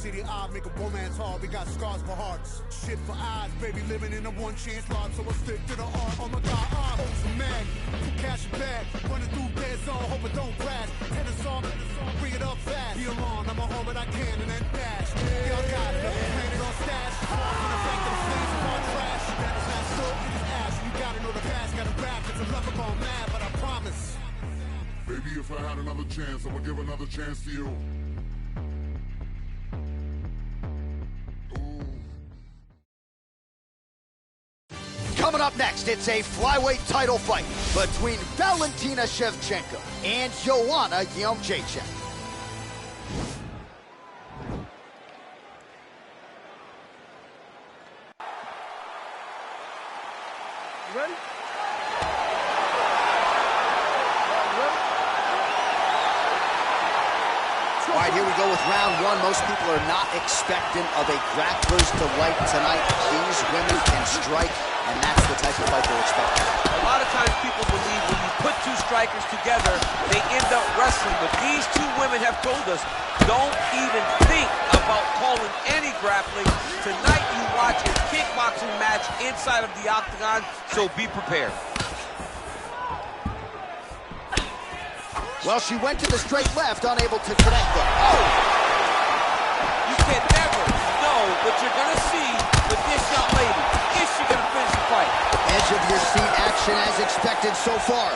city I make a romance hard. We got scars for hearts, shit for eyes, baby, living in a one chance life. So I stick to the art. Oh my God, I'm so mad, too cash and bad, running through dead zone, hope it don't crash. Tennis song, bring it up fast. Be alone, I'ma hold what I can and then dash. Yeah, I got it, planted on stash. Far from the fact that the flames are all trash. That is not so, it is ash. You gotta know the past, gotta rap. It's a love gone mad, but I promise. Baby, if I had another chance, I would give another chance to you. Coming up next, it's a flyweight title fight between Valentina Shevchenko and Joanna Jędrzejczyk. You ready? All right, here we go with round one. Most people are not expectant of a grappler's delight tonight. These women can strike, and that's the type of fight they're expecting. A lot of times people believe when you put two strikers together, they end up wrestling. But these two women have told us, don't even think about calling any grappling. Tonight you watch a kickboxing match inside of the octagon, so be prepared. Well, she went to the straight left, unable to connect them. Oh! You can never know what you're going to see with this young lady. Is she going to finish the fight? Edge of your seat action as expected so far.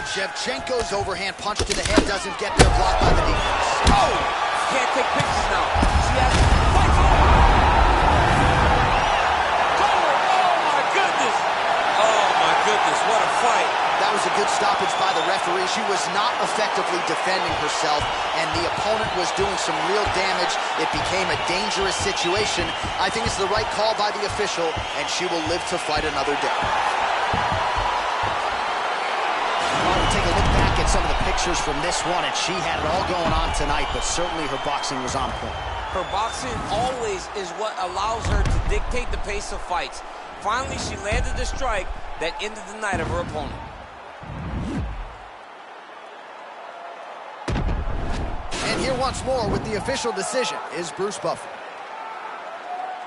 Shevchenko's overhand punch to the head doesn't get there, blocked by the defense. Oh! Can't take pictures now. She has to fight. Oh, my goodness. Oh, my goodness, what a fight. That was a good stoppage by the referee. She was not effectively defending herself, and the opponent was doing some real damage. It became a dangerous situation. I think it's the right call by the official, and she will live to fight another day. We'll take a look back at some of the pictures from this one, and she had it all going on tonight, but certainly her boxing was on point. Her boxing always is what allows her to dictate the pace of fights. Finally, she landed the strike that ended the night of her opponent. And here once more with the official decision is Bruce Buffer.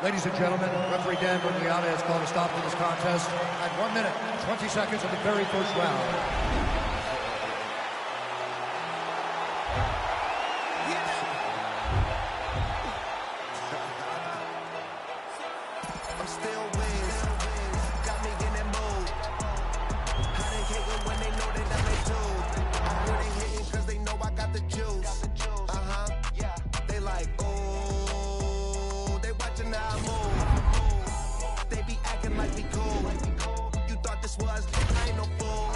Ladies and gentlemen, referee Dan Mundionne has called a stop to this contest at 1 minute, 20 seconds of the very first round. I'm still wins, got me in that mood. How they hating when they know that I'm their dude? I hear they hating cause they know I got the juice. Yeah. They like, oh, they watching how I move. They be acting like we cool. You thought this was, I ain't no fool.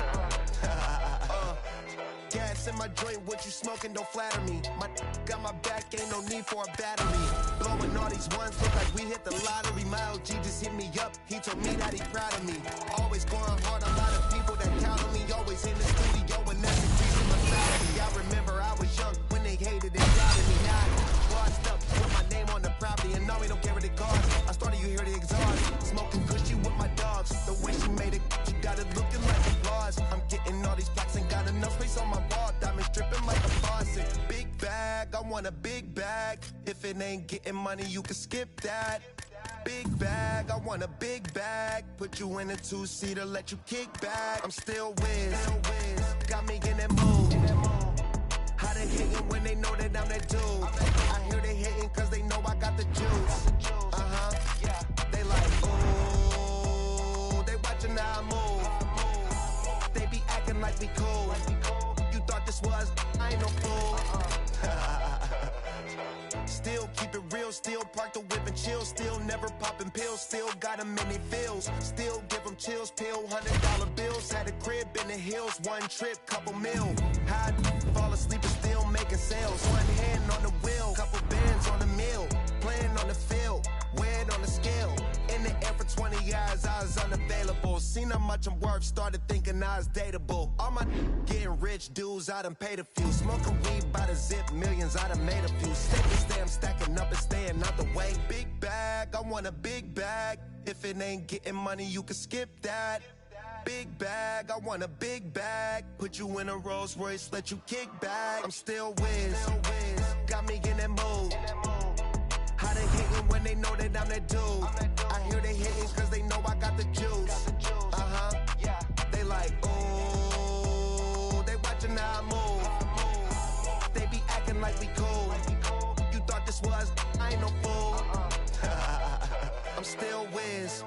Gas in my joint, what you smoking don't flatter me. My got my back, ain't no need for a battery. Blowing all these ones, look like we hit the lottery. My OG just hit me up, he told me that he proud of me. Always going hard, a lot of people that count on me. Always in the studio and that's increasing my salary. I remember I was young when they hated and doubted me. Now I washed up, put my name on the property, and now we don't care what it costs. I started, you hear the exhaust, smoking cushy with my dogs. The way she made it, she got it looking like applause. I'm getting all these plaques and got enough space on my wall. Diamonds dripping like a faucet. Big bag, I want a big bag. If it ain't getting money, you can skip that. Big bag, I want a big bag. Put you in a two-seater, let you kick back. I'm still whiz, got me in that mood. How they hating when they know that I'm that dude? I hear they hating cause they know I got the juice. They like, ooh, they watching how I move. They be acting like we cool. You thought this was, I ain't no fool. Still keep it real, still park the whip and chill. Still never popping pills, still got them in their feels. Still give them chills, pill, $100 bills. Had a crib in the hills, one trip, couple mil. High, fall asleep and still making sales. One hand on the wheel, couple bands on the mill. Playing on the field, weighed on the scale. In the air for 20 hours, I was unavailable. Seen how much I'm worth, started thinking I was dateable. All my getting rich dudes, I done paid a few. Smoking weed by the zip, millions, I done made a few. Stay, I'm stacking up and staying out the way. Big bag, I want a big bag. If it ain't getting money, you can skip that. Big bag, I want a big bag. Put you in a Rolls Royce, let you kick back. I'm still whiz, dude. I hear they hating cause they know I got the juice. They like, ooh, they watching how I move. They be acting like we cool. You thought this was, I ain't no fool. I'm still Wiz.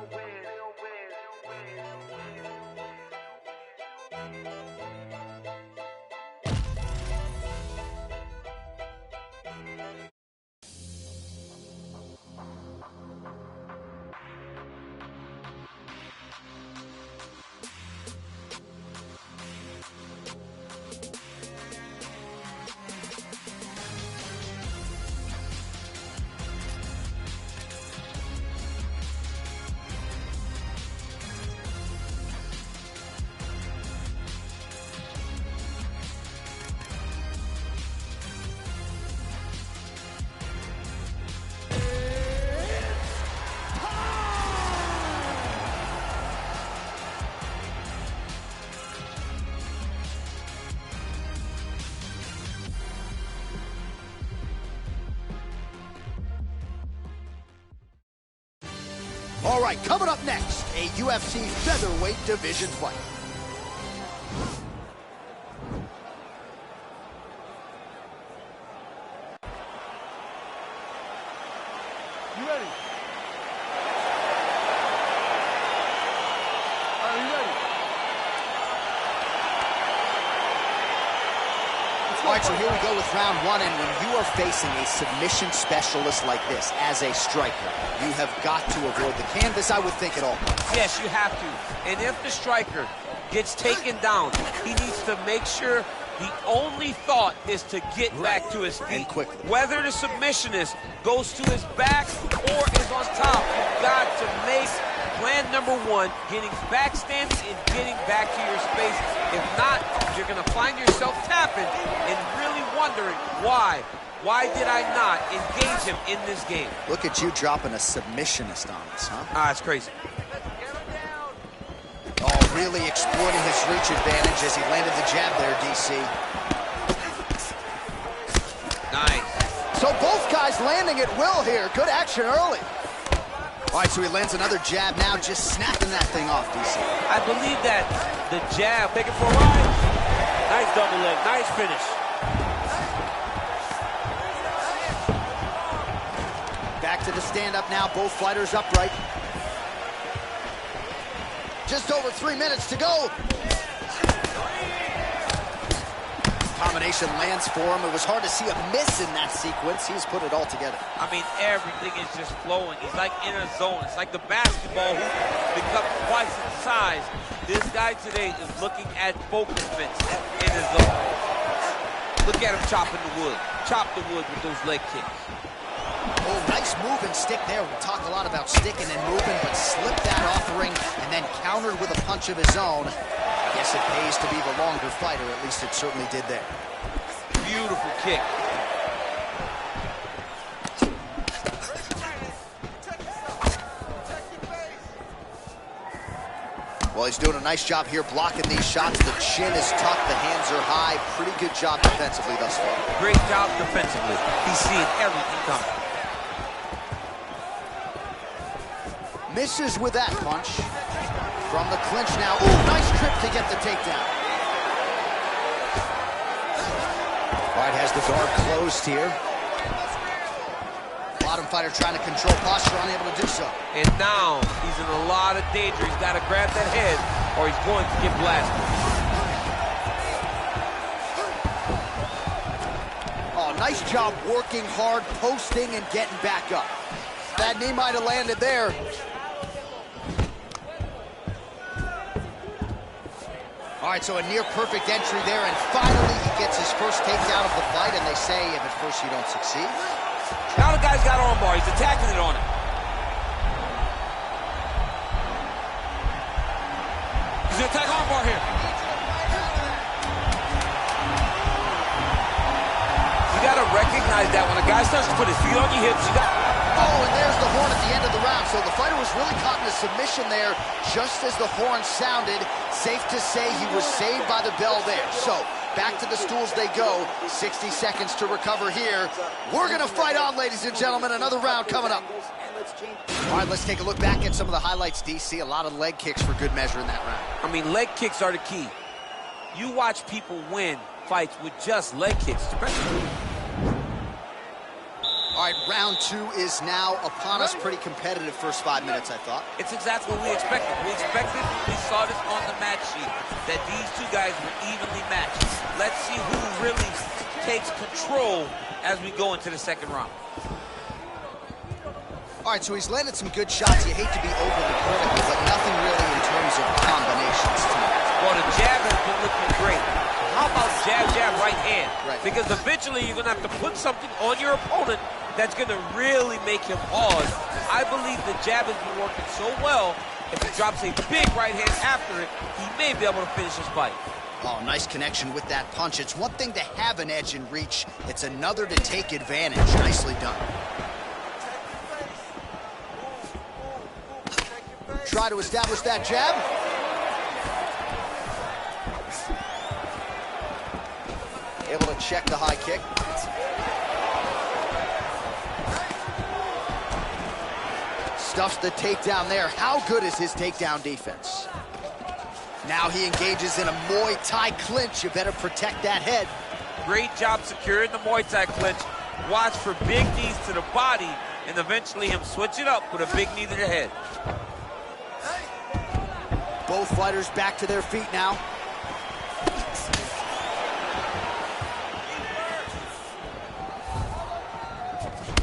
All right, coming up next, a UFC featherweight division fight. You ready? Are you ready? All right, so here we go with round one, and when you are facing a submission specialist like this as a striker, you have got to avoid the canvas, I would think, at all points. Yes, you have to. And if the striker gets taken down, he needs to make sure the only thought is to get back to his feet. And quickly. Whether the submissionist goes to his back or is on top, you've got to make plan number one, getting back standing and getting back to your space. If not, you're going to find yourself tapping and really wondering why. Why did I not engage him in this game? Look at you dropping a submissionist on us, huh? Ah, it's crazy. Oh, really exploiting his reach advantage as he landed the jab there, DC. Nice. So both guys landing at will here. Good action early. All right, so he lands another jab now, just snapping that thing off, DC. I believe that the jab, take it for a ride. Nice double leg, nice finish. Back to the stand-up now, both fighters upright. Just over 3 minutes to go. Combination lands for him. It was hard to see a miss in that sequence. He's put it all together. I mean, everything is just flowing. He's like in a zone. It's like the basketball hoop becomes twice its size. This guy today is looking at focus fence in his zone. Look at him chopping the wood. Chop the wood with those leg kicks. Oh, nice move and stick there. We talk a lot about sticking and moving, but slipped that off the ring and then countered with a punch of his own. I guess it pays to be the longer fighter. At least it certainly did there. Beautiful kick. Well, he's doing a nice job here blocking these shots. The chin is tucked, the hands are high. Pretty good job defensively thus far. Great job defensively. He's seeing everything coming. Misses with that punch. From the clinch now. Ooh, nice trip to get the takedown. All right, has the guard closed here. Bottom fighter trying to control posture, unable to do so. And now he's in a lot of danger. He's got to grab that head or he's going to get blasted. Oh, nice job working hard, posting, and getting back up. That knee might have landed there. All right, so a near-perfect entry there, and finally he gets his first takedown of the fight, and they say if at first you don't succeed. Now the guy's got armbar. He's attacking it on him. He's gonna attack armbar here. You gotta recognize that when a guy starts to put his feet on your hips, you got... Oh, and there's the horn at the end of the round. So the fighter was really caught in a submission there just as the horn sounded. Safe to say he was saved by the bell there. So back to the stools they go. 60 seconds to recover here. We're gonna fight on, ladies and gentlemen. Another round coming up. All right, let's take a look back at some of the highlights, DC. A lot of leg kicks for good measure in that round. I mean, leg kicks are the key. You watch people win fights with just leg kicks. All right, round 2 is now upon us. Pretty competitive first 5 minutes, I thought. It's exactly what we expected. We saw this on the match sheet, that these two guys were evenly matched. Let's see who really takes control as we go into the second round. All right, so he's landed some good shots. You hate to be overly critical, but nothing really in terms of combinations tonight. Well, the jab has been looking great. How about jab, jab, right hand? Right. Because eventually you're going to have to put something on your opponent that's going to really make him pause. I believe the jab has been working so well, if he drops a big right hand after it, he may be able to finish his fight. Oh, nice connection with that punch. It's one thing to have an edge and reach. It's another to take advantage. Nicely done. Try to establish that jab. Able to check the high kick. Stuffs the takedown there. How good is his takedown defense? Now he engages in a Muay Thai clinch. You better protect that head. Great job securing the Muay Thai clinch. Watch for big knees to the body, and eventually him switch it up with a big knee to the head. Both fighters back to their feet now.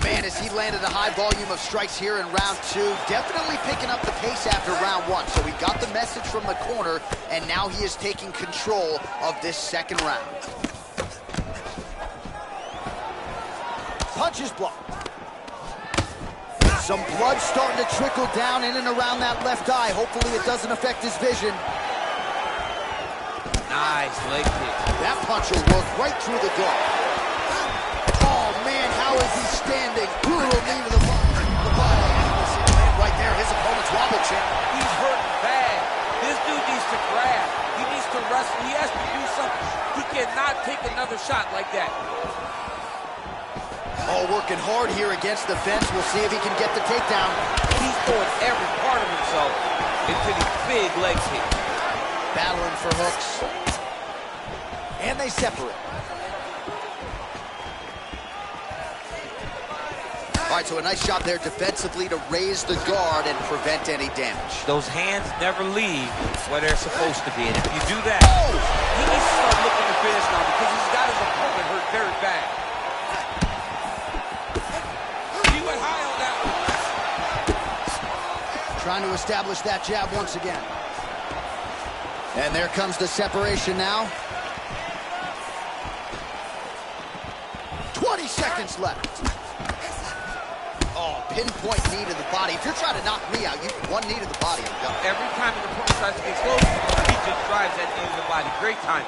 Man, as he landed a high volume of strikes here in round 2, definitely picking up the pace after round 1. So he got the message from the corner, and now he is taking control of this second round. Punches blocked. Some blood starting to trickle down in and around that left eye. Hopefully it doesn't affect his vision. Nice leg kick. That punch will work right through the guard. Oh, man, how is he standing? Brutal knee to the body. Right there, his opponent's wobble champ. He's hurting bad. This dude needs to grab. He needs to wrestle. He has to do something. He cannot take another shot like that. Oh, working hard here against the fence. We'll see if he can get the takedown. He's throwing every part of himself into these big leg kicks. Battling for hooks. And they separate. All right, so a nice shot there defensively to raise the guard and prevent any damage. Those hands never leave where they're supposed to be. And if you do that, he needs to start looking to finish now because he's got his opponent hurt very bad. Trying to establish that jab once again. And there comes the separation now. 20 seconds left. Oh, pinpoint knee to the body. If you're trying to knock me out, you one knee to the body and go. Every time the opponent tries to get close, he just drives that knee to the body. Great time.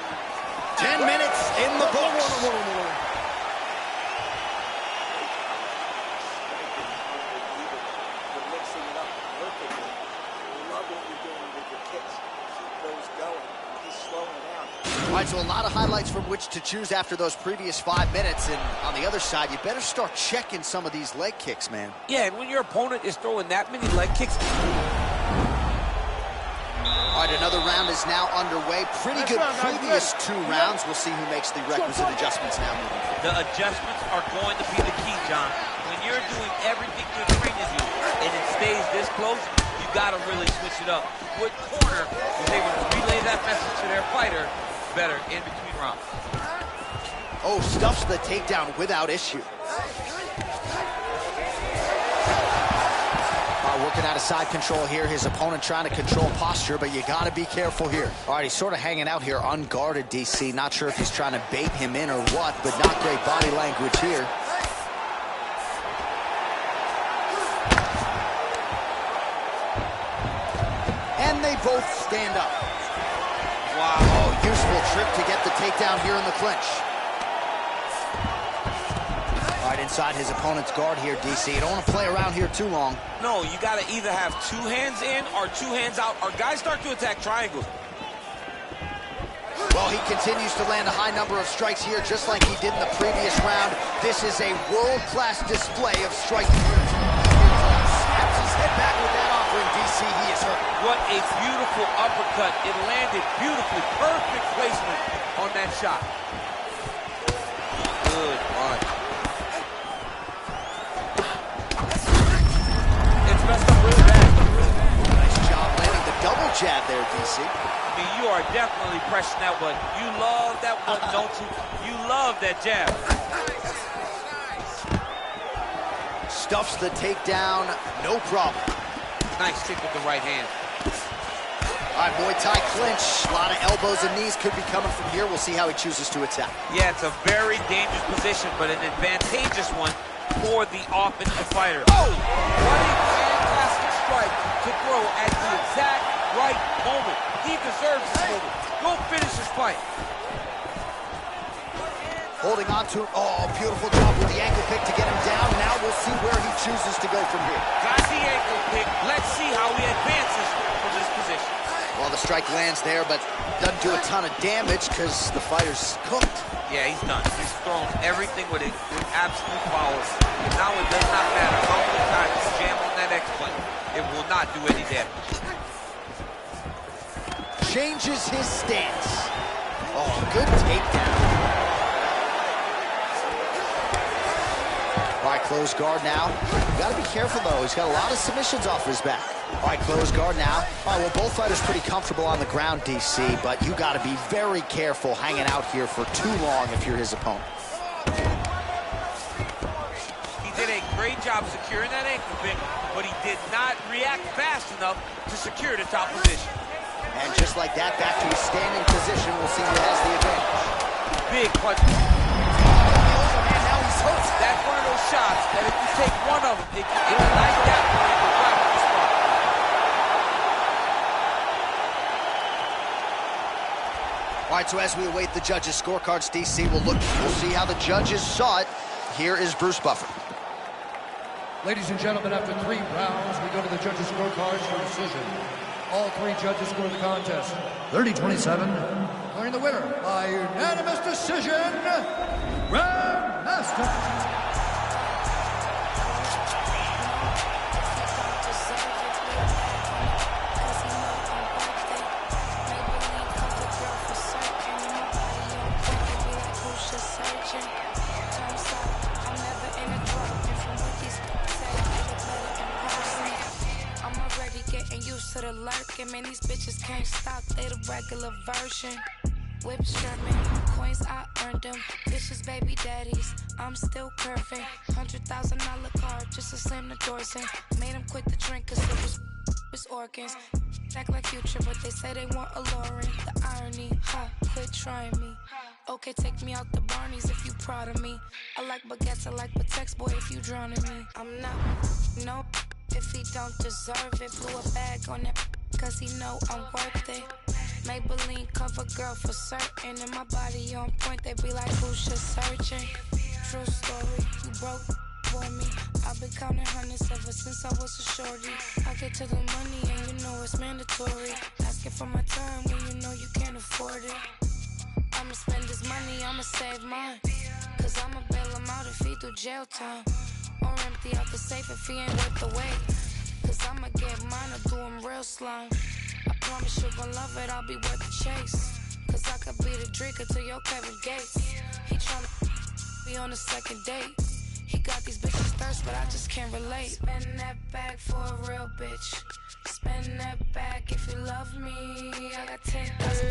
10 minutes in the books. All right, so a lot of highlights from which to choose after those previous 5 minutes. And on the other side, you better start checking some of these leg kicks, man. Yeah, and when your opponent is throwing that many leg kicks. All right, another round is now underway. Pretty good previous 2 rounds. We'll see who makes the requisite adjustments now moving forward. The adjustments are going to be the key, John. When you're doing everything your trainers do and it stays this close, you got to really switch it up. What corner was able to relay that message to their fighter better in between rounds. Oh, stuffs the takedown without issue. Working out of side control here. His opponent trying to control posture, but you got to be careful here. All right, he's sort of hanging out here unguarded, DC. Not sure if he's trying to bait him in or what, but not great body language here. And they both stand up. Wow, oh, useful trick to get the takedown here in the clinch. All right, inside his opponent's guard here, DC. You don't want to play around here too long. No, you got to either have 2 hands in or 2 hands out, or guys start to attack triangles. Well, he continues to land a high number of strikes here, just like he did in the previous round. This is a world-class display of striking. Snaps his head back with that offering, DC. He is hurt. What a beautiful uppercut. It landed beautifully. Perfect placement on that shot. Good punch. It's messed up really bad. Nice job landing the double jab there, DC. I mean, you are definitely pressing that one. You love that one, don't you? You love that jab. Stuffs the takedown, no problem. Nice kick with the right hand. All right, Muay Thai clinch. A lot of elbows and knees could be coming from here. We'll see how he chooses to attack. Yeah, it's a very dangerous position, but an advantageous one for the offensive fighter. Oh! What a fantastic strike to throw at the exact right moment. He deserves this moment. Go finish his fight. Holding on to, oh, beautiful job with the ankle pick to get him down. Now we'll see where he chooses to go from here. Got the ankle pick. Let's see how he advances from this position. Well, the strike lands there, but doesn't do a ton of damage because the fighter's cooked. Yeah, he's done. He's thrown everything with absolute power. And now it does not matter how many times you jam on that X-Punch. It will not do any damage. Changes his stance. Oh, good takedown. All right, closed guard now. You gotta be careful though. He's got a lot of submissions off his back. All right, closed guard now. All right, well, both fighters pretty comfortable on the ground, DC, but you gotta be very careful hanging out here for too long if you're his opponent. He did a great job securing that ankle pick, but he did not react fast enough to secure the top position. And just like that, back to his standing position. We'll see who has the advantage. Big punch. That's one of those shots that if you take one of them, it can ignite that point and rapid response. All right, so as we await the judges' scorecards, DC, we'll see how the judges saw it. Here is Bruce Buffer. Ladies and gentlemen, after 3 rounds, we go to the judges' scorecards for decision. All 3 judges score the contest 30-27, declaring the winner by unanimous decision, Grandmaster. To the lurking, man, these bitches can't stop, they the regular version. Whip Sherman, coins I earned them, bitches baby daddies, I'm still curving. $100,000 car just to slam the doors in. Made them quit the drink cause it was his organs. Act like Future, but they say they want a Lauren. The irony, ha, quit trying me. Okay, take me out the Barneys if you proud of me. I like baguettes, I like Patex, boy, if you drowning me. I'm not, no, if he don't deserve it. Blew a bag on it, cause he know I'm worth it. Maybelline cover girl for certain. And my body on point, they be like, who's just searching? True story, you broke for me. I've been counting hundreds ever since I was a shorty. I get to the money and you know it's mandatory. Asking for my time when you know you can't afford it. I'ma spend this money, I'ma save mine. Cause I'ma bail him out if he do jail time. Or empty out the safe if he ain't worth the wait. Cause I'ma get mine or do him real slime. I promise you gon' love it, I'll be worth the chase. Cause I could be the drinker to your Kevin Gates. He tryna be on the second date. He got these bitches thirst, but I just can't relate. Spend that bag for a real bitch. Spend that bag if you love me. I got 10,000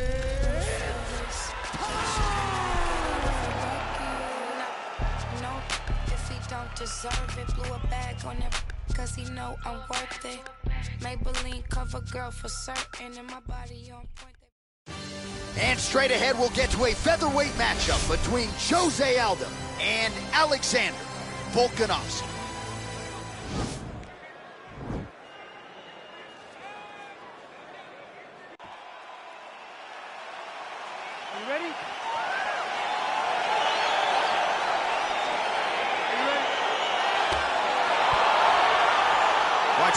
No, if he don't deserve it. Blew a bag on it, cause he know I'm worth it. Maybelline cover girl for certain. And my body on point. And straight ahead, we'll get to a featherweight matchup between Jose Aldo and Alexander Volkanovski. You ready?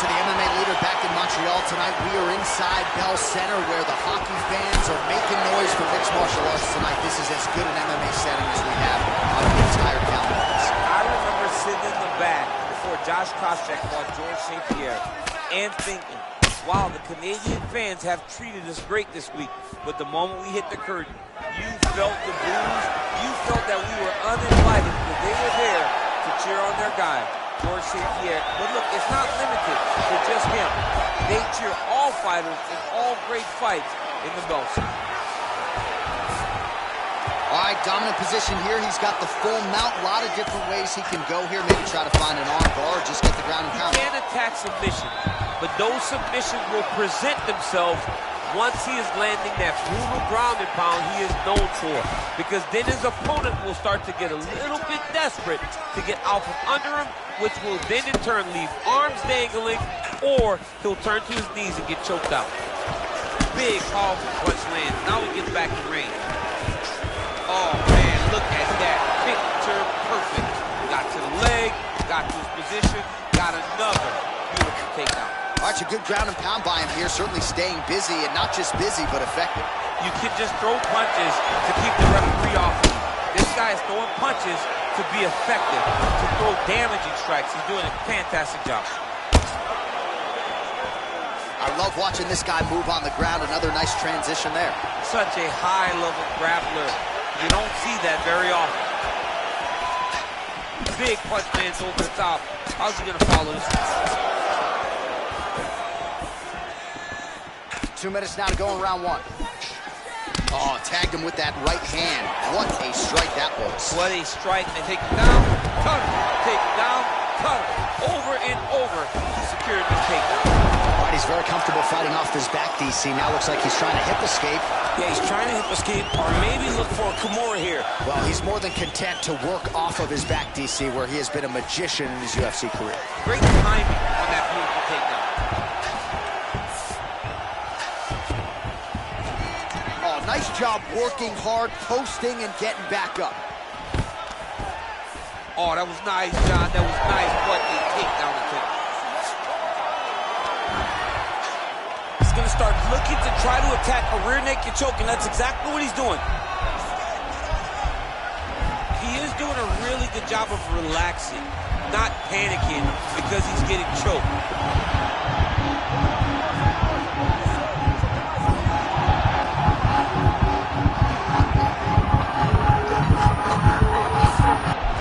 to the MMA leader back in Montreal tonight. We are inside Bell Center where the hockey fans are making noise for mixed martial arts tonight. This is as good an MMA setting as we have on the entire calendar. I remember sitting in the back before Josh Koscheck fought George St. Pierre and thinking, wow, the Canadian fans have treated us great this week. But the moment we hit the curtain, you felt the booze. You felt that we were uninvited because they were there to cheer on their guy, George St. Pierre. But look, it's not limited to just him. They cheer all fighters in all great fights in the Bell Center. All right, dominant position here. He's got the full mount. A lot of different ways he can go here. Maybe try to find an arm bar or just get the ground and pound. He can attack submissions, but those submissions will present themselves once he is landing that brutal ground and pound he is known for. Because then his opponent will start to get a little bit desperate to get out from under him, which will then in turn leave arms dangling, or he'll turn to his knees and get choked out. Big, powerful punch lands. Now he gets back in range. Oh, man, look at that. Picture perfect. Got to the leg, got to his position, got another beautiful takedown. All right, a good ground and pound by him here, certainly staying busy, and not just busy, but effective. You can just throw punches to keep the referee off. This guy is throwing punches to be effective, to throw damaging strikes. He's doing a fantastic job. I love watching this guy move on the ground. Another nice transition there. Such a high-level grappler. You don't see that very often. Big punch lands over the top. How's he gonna follow this? 2 minutes now to go in round one. Oh, tagged him with that right hand. What a strike that was. What a strike. And take it down, cut him. Take it down, cut him. Over and over, he secured this takedown. He's very comfortable fighting off this back, DC. Now looks like he's trying to hip escape. Yeah, he's trying to hip escape or maybe look for a Kimura here. Well, he's more than content to work off of his back, DC, where he has been a magician in his UFC career. Great timing on that beautiful takedown. Oh, nice job working hard, posting, and getting back up. Oh, that was nice, John. That was nice. What a takedown attempt. He's going to start looking to try to attack a rear naked choke, and that's exactly what he's doing. He is doing a really good job of relaxing, not panicking because he's getting choked.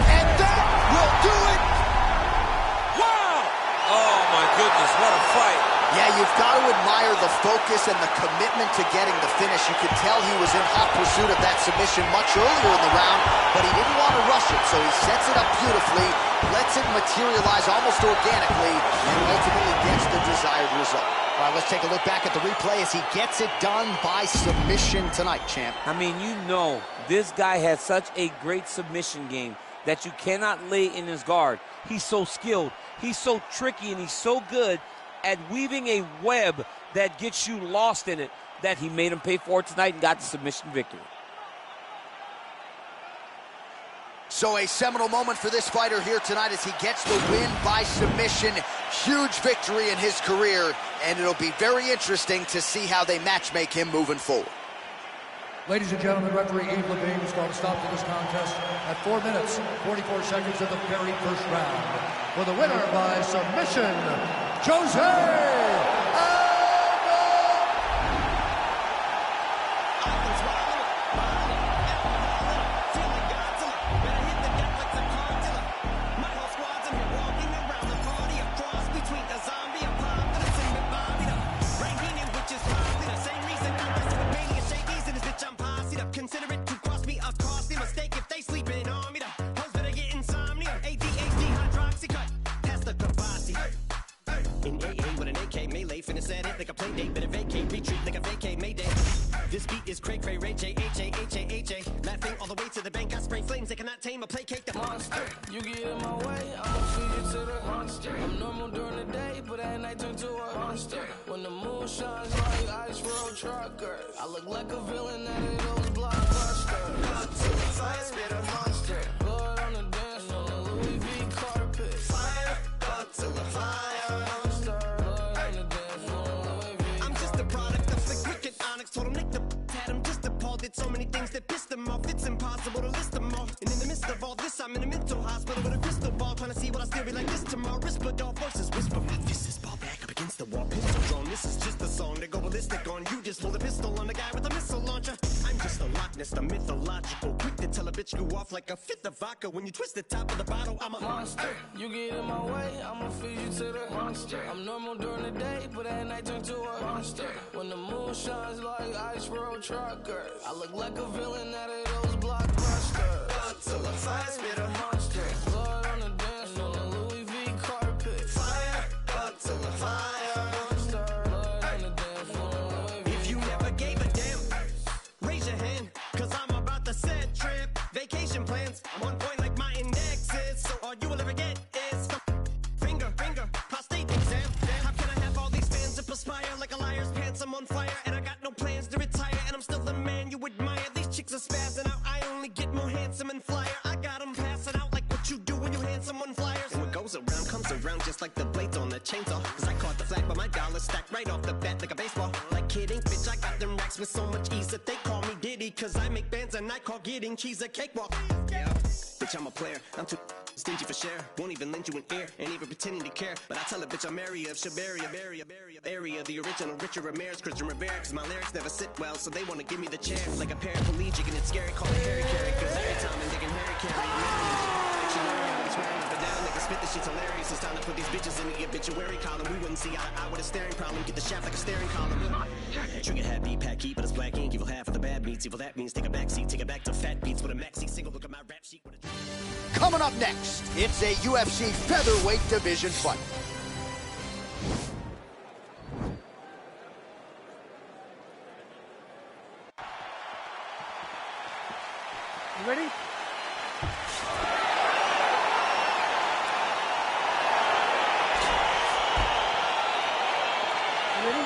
And that will do it! Wow! Oh, my goodness, what a fight. Yeah, you've got to admire the focus and the commitment to getting the finish. You could tell he was in hot pursuit of that submission much earlier in the round, but he didn't want to rush it, so he sets it up beautifully, lets it materialize almost organically, and ultimately gets the desired result. All right, let's take a look back at the replay as he gets it done by submission tonight, champ. I mean, you know, this guy has such a great submission game that you cannot lay in his guard. He's so skilled, he's so tricky, and he's so good at weaving a web that gets you lost in it, that he made him pay for it tonight and got the submission victory. So a seminal moment for this fighter here tonight as he gets the win by submission. Huge victory in his career, and it'll be very interesting to see how they matchmake him moving forward. Ladies and gentlemen, referee Yves Lavigne has called a stop to this contest at 4 minutes, 44 seconds of the very first round. For the winner by submission, Jose Aldo! Consider it to cost me a costly mistake if they sleeping on me. The hoes better get insomnia. ADHD, hydroxycut, pass the capacity. In AA with an AK melee, finna set it like a play date, better vacate, retreat like a vacate mayday. This beat is cray cray, Ray J, H-A, laughing all the way to the bank. I spray flames, they cannot tame or placate the monster. You get in my way, I'ma feed you to the monster. I'm normal during the day, but at night turn to a monster. When the moon shines like ice road truckers, I look like a villain out of those blockbusters. Got to the fire, spit a monster. Blood on the dance, on the Louis V carpet. Fire, got to the fire, monster. theory like this tomorrow. Whisper dog voices whisper. My fist is ball back up against the wall. Pistol drawn. This is just a song to go ballistic on. You just pull the pistol on the guy with a missile launcher. I'm just a Loch Ness, the mythological. Quick to tell a bitch you off like a fifth of vodka. When you twist the top of the bottle, I'm a monster. You get in my way, I'ma feed you to the monster. I'm normal during the day, but at night turn to a monster. When the moon shines like ice road truckers, I look like a villain out of those blockbusters. till the fire spit a monster. Blood on the dance floor, the Louis V carpet. Fire, up till the fire. Blood on the dance floor, Louis V. If you never gave a damn, raise your hand, cause I'm about to set trip. Vacation plans, I'm on point like my index is. So all you will ever get is finger, prostate exam. How can I have all these fans that perspire like a liar's pants? I'm on fire and I got no plans to retire. And I'm still the man you admire. These chicks are spazzing out, I only get more handsome and flyer. I got them passing out like what you do when you hand someone flyers. And what goes around comes around just like the blades on the chainsaw. Cause I caught the flag but my dollar stacked right off the bat like a baseball. Like kidding, bitch, I got them racks with so much ease that they call me Diddy. Cause I make bands and I call getting cheese a cakewalk. Yeah, bitch, I'm a player, I'm too stingy for share. Won't even lend you an ear, ain't even pretending to care. But I tell a bitch I'm area of Shabaria, area, the original Richard Ramirez, Christian Rivera. Cause my lyrics never sit well, so they wanna give me the chair. Like a paraplegic and it's scary, call it Harry Carry. Cause every time I'm digging Harry Carry, I'm swearing up and down, niggas spit this shit's hilarious. It's time to put these bitches in the obituary column. We wouldn't see eye to eye with a staring problem. Get the shaft like a staring column. Trigger happy, pack heat, but it's black ink. Evil half of the bad meats. Evil that means take a back seat, take it back to fat beats with a maxi single. Look at my rap sheet with a... Coming up next, it's a UFC featherweight division fight. You ready? You ready?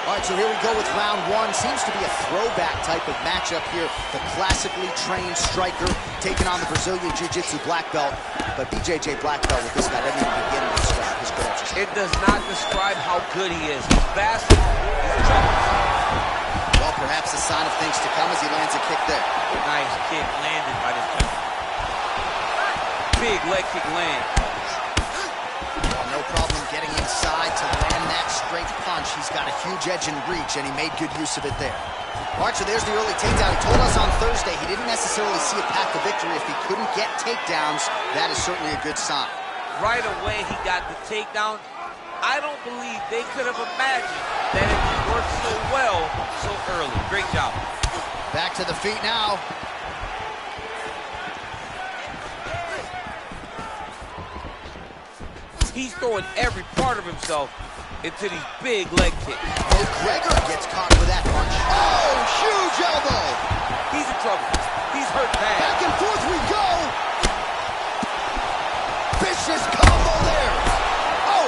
All right, so here we go with round one. Seems to be a throwback type of matchup here. The classically trained striker taking on the Brazilian Jiu-Jitsu black belt. But BJJ black belt with this guy doesn't even begin to describe his credentials. It does not describe how good he is. He's fast, he's troublesome. Well, perhaps a sign of things to come as he lands a kick there. Nice kick landed by this guy. Big leg kick land. No problem getting inside to land that straight punch. He's got a huge edge and reach, and he made good use of it there. All right, so there's the early takedown. He told us on Thursday he didn't necessarily see a path to victory if he couldn't get takedowns. That is certainly a good sign. Right away, he got the takedown. I don't believe they could have imagined that it would work so well so early. Great job. Back to the feet now. He's throwing every part of himself into these big leg kicks. McGregor gets caught with that punch. Oh, huge elbow. He's in trouble. He's hurt bad. Back and forth we go. Vicious combo there. Oh.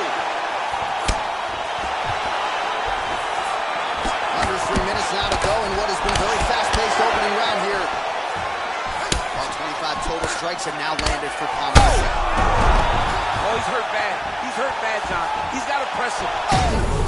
Under 3 minutes now to go in what has been a very fast-paced opening round here. All 25 total strikes have now landed for Palmer. Oh, he's hurt bad. He's hurt bad, John. He's got to press him. Oh.